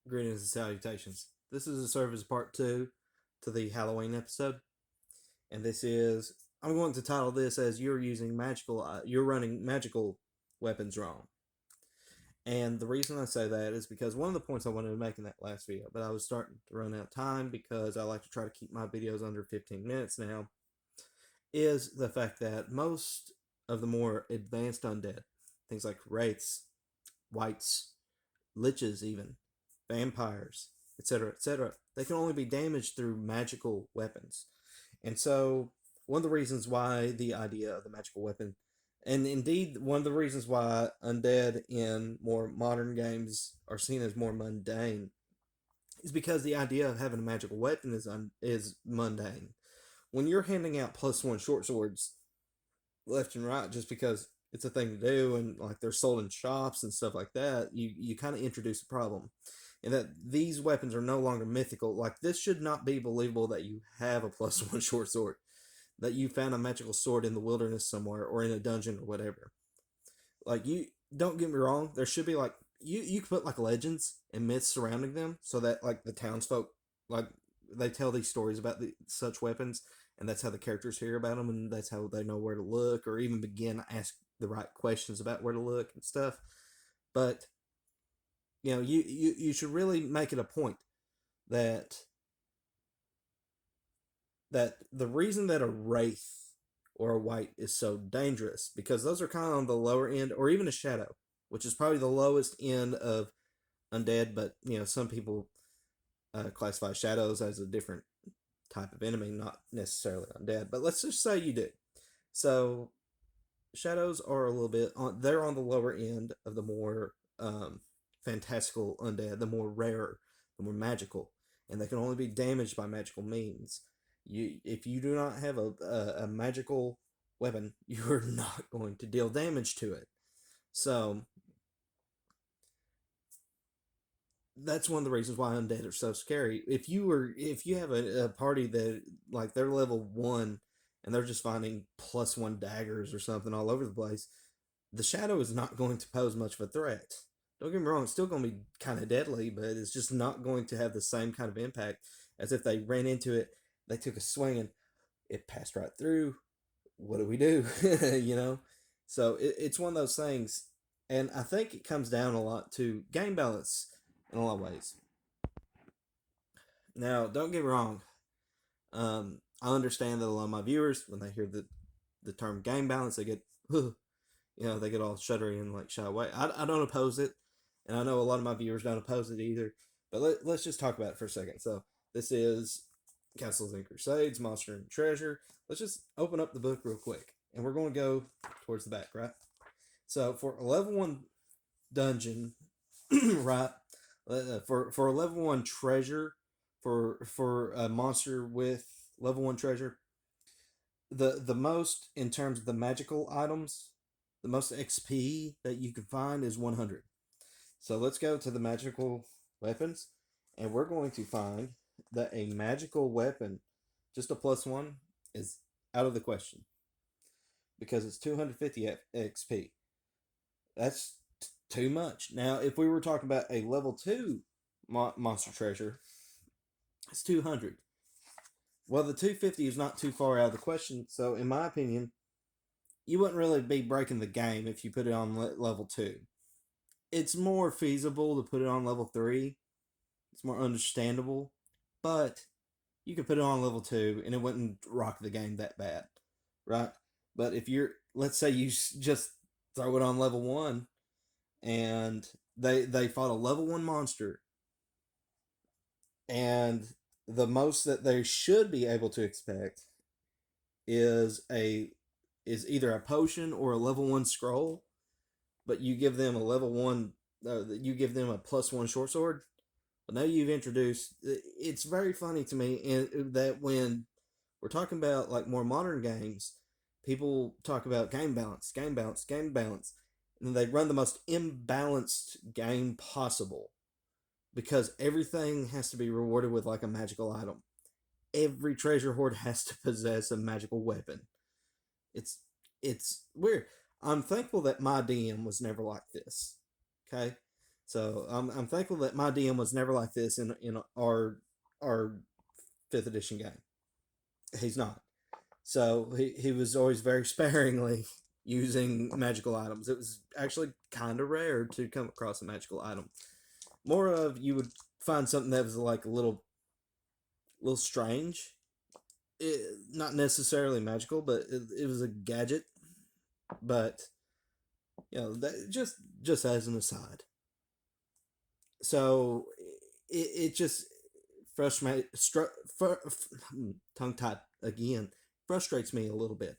Greetings and salutations. This is a service part two to the Halloween episode, and I'm going to title this as you're running magical weapons wrong. And the reason I say that is because one of the points I wanted to make in that last video, but I was starting to run out of time because I like to try to keep my videos under 15 minutes now, is the fact that most of the more advanced undead, things like wraiths, wights, liches, even vampires, etc., they can only be damaged through magical weapons. And so, one of the reasons why the idea of the magical weapon, and indeed one of the reasons why undead in more modern games are seen as more mundane, is because the idea of having a magical weapon is mundane. When you're handing out +1 short swords left and right just because it's a thing to do and like they're sold in shops and stuff like that, you kind of introduce a problem. And that these weapons are no longer mythical. Like, this should not be believable that you have a +1 short sword, that you found a magical sword in the wilderness somewhere or in a dungeon or whatever. Like, you don't get me wrong, there should be like you could put like legends and myths surrounding them so that like the townsfolk, like, they tell these stories about such weapons, and that's how the characters hear about them, and that's how they know where to look or even begin to ask the right questions about where to look and stuff. But you should really make it a point that the reason that a wraith or a wight is so dangerous, because those are kind of on the lower end, or even a shadow, which is probably the lowest end of undead. But some people classify shadows as a different type of enemy, not necessarily undead. But let's just say you do. So shadows are a little bit on. They're on the lower end of the more fantastical undead, the more rare, the more magical, and they can only be damaged by magical means. If you do not have a magical weapon, you are not going to deal damage to it. So that's one of the reasons why undead are so scary. If you have a party that like they're level 1 and they're just finding +1 daggers or something all over the place, the shadow is not going to pose much of a threat. Don't get me wrong, it's still going to be kind of deadly, but it's just not going to have the same kind of impact as if they ran into it, they took a swing, and it passed right through. What do we do? you know? So it's one of those things, and I think it comes down a lot to game balance in a lot of ways. Now, don't get me wrong, I understand that a lot of my viewers, when they hear the term game balance, they get, they get all shuddery and like shy away. I don't oppose it, and I know a lot of my viewers don't oppose it either. But let's just talk about it for a second. So this is Castles and Crusades, Monster and Treasure. Let's just open up the book real quick, and we're going to go towards the back, right? So for a level 1 dungeon, right? For a level 1 treasure, for a monster with level 1 treasure, the most in terms of the magical items, the most XP that you can find is 100. So let's go to the magical weapons, and we're going to find that a magical weapon, just a +1, is out of the question because it's 250 XP. That's too much. Now, if we were talking about a level 2 monster treasure, it's 200. Well, the 250 is not too far out of the question. So, in my opinion, you wouldn't really be breaking the game if you put it on level 2. It's more feasible to put it on level 3. It's more understandable, but you could put it on level 2 and it wouldn't rock the game that bad, right? But if let's say you just throw it on level 1, and they fought a level 1 monster, and the most that they should be able to expect is a is either a potion or a level 1 scroll, but you give them a level 1, you give them a +1 short sword. But now you've introduced. It's very funny to me that when we're talking about like more modern games, people talk about game balance, game balance, game balance, and they run the most imbalanced game possible because everything has to be rewarded with like a magical item. Every treasure hoard has to possess a magical weapon. It's it's weird. I'm thankful that my DM was never like this. Okay, So I'm thankful that my DM was never like this in our fifth edition game. He's not. So he was always very sparingly using magical items. It was actually kind of rare to come across a magical item. More of you would find something that was like a little strange. Not necessarily magical, but it was a gadget. But that just as an aside. So it just frustrates tongue tied again, frustrates me a little bit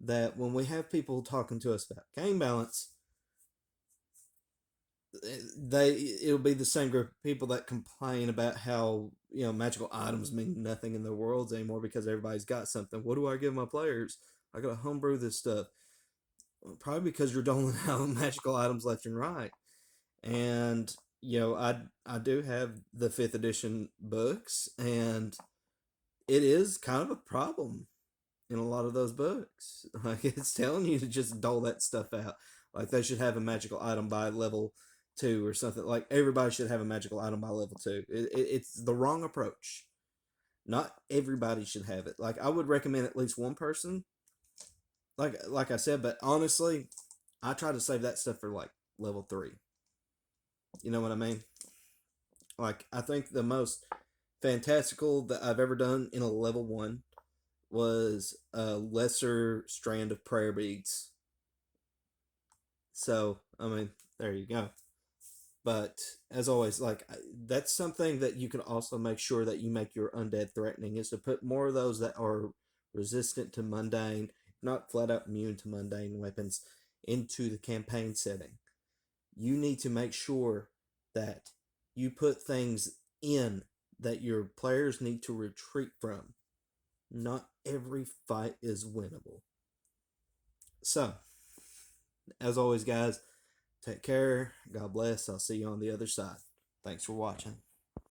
that when we have people talking to us about game balance, it'll be the same group of people that complain about how magical items mean nothing in their worlds anymore because everybody's got something. What do I give my players? I gotta homebrew this stuff. Probably because you're doling out magical items left and right. And I do have the fifth edition books, and it is kind of a problem in a lot of those books. Like it's telling you to just dole that stuff out. Like they should have a magical item by level 2 or something. Like everybody should have a magical item by level 2. It's the wrong approach. Not everybody should have it. Like I would recommend at least one person. Like I said, but honestly, I try to save that stuff for like level 3. You know what I mean? Like I think the most fantastical that I've ever done in a level 1 was a lesser strand of prayer beads. So, I mean, there you go. But as always, like that's something that you can also make sure that you make your undead threatening is to put more of those that are resistant to mundane, not flat out immune to mundane weapons into the campaign setting. You need to make sure that you put things in that your players need to retreat from. Not every fight is winnable. So, as always, guys, take care. God bless. I'll see you on the other side. Thanks for watching.